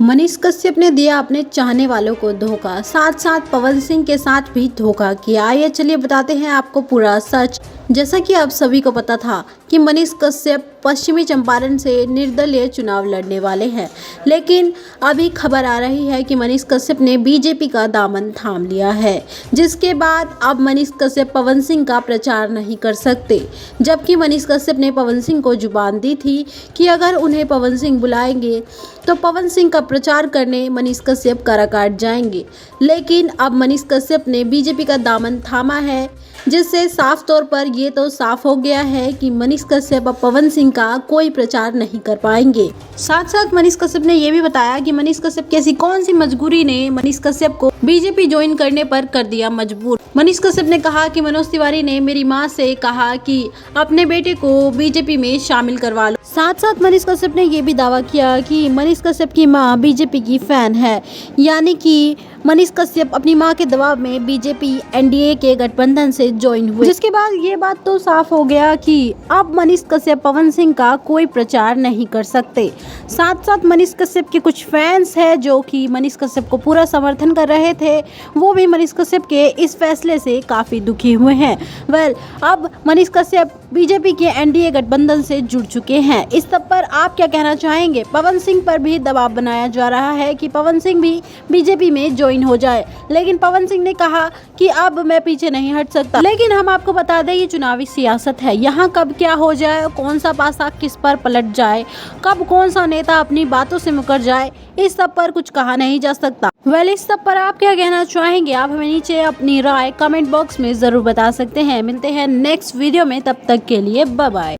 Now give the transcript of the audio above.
मनीष कश्यप ने दिया अपने चाहने वालों को धोखा, साथ साथ पवन सिंह के साथ भी धोखा किया। आइए चलिए बताते हैं आपको पूरा सच। जैसा कि आप सभी को पता था कि मनीष कश्यप पश्चिमी चंपारण से निर्दलीय चुनाव लड़ने वाले हैं, लेकिन अभी खबर आ रही है कि मनीष कश्यप ने बीजेपी का दामन थाम लिया है, जिसके बाद अब मनीष कश्यप पवन सिंह का प्रचार नहीं कर सकते। जबकि मनीष कश्यप ने पवन सिंह को जुबान दी थी कि अगर उन्हें पवन सिंह बुलाएंगे तो पवन सिंह का प्रचार करने मनीष कश्यप काराकाट जाएंगे। लेकिन अब मनीष कश्यप ने बीजेपी का दामन थामा है, जिससे साफ तौर पर ये तो साफ हो गया है कि मनीष कश्यप अब पवन सिंह का कोई प्रचार नहीं कर पाएंगे। साथ साथ मनीष कश्यप ने यह भी बताया कि मनीष कश्यप की ऐसी कौन सी मजबूरी ने मनीष कश्यप को बीजेपी ज्वाइन करने पर कर दिया मजबूर। मनीष कश्यप ने कहा कि मनोज तिवारी ने मेरी मां से कहा कि अपने बेटे को बीजेपी में शामिल करवा लो। साथ साथ मनीष कश्यप ने यह भी दावा किया कि मनीष कश्यप की मां बीजेपी की फैन है, यानी कि मनीष कश्यप अपनी मां के दबाव में बीजेपी एनडीए के गठबंधन से ज्वाइन हुए, जिसके बाद ये बात तो साफ हो गया कि अब मनीष कश्यप पवन सिंह का कोई प्रचार नहीं कर सकते। साथ साथ मनीष कश्यप के कुछ फैंस हैं जो कि मनीष कश्यप को पूरा समर्थन कर रहे थे, वो भी मनीष कश्यप के इस फैसले से काफ़ी दुखी हुए हैं। अब मनीष कश्यप बीजेपी के एनडीए गठबंधन से जुड़ चुके हैं। इस सब पर आप क्या कहना चाहेंगे? पवन सिंह पर भी दबाव बनाया जा रहा है कि पवन सिंह भी बीजेपी में ज्वाइन हो जाए, लेकिन पवन सिंह ने कहा कि अब मैं पीछे नहीं हट सकता। लेकिन हम आपको बता दें, ये चुनावी सियासत है, यहाँ कब क्या हो जाए, कौन सा पासा किस पर पलट जाए, कब कौन सा नेता अपनी बातों से मुकर जाए, इस सब पर कुछ कहा नहीं जा सकता। इस सब पर आप क्या कहना चाहेंगे? आप हमें नीचे अपनी राय कमेंट बॉक्स में जरूर बता सकते हैं। मिलते हैं नेक्स्ट वीडियो में, तब तक के लिए बाय बाय।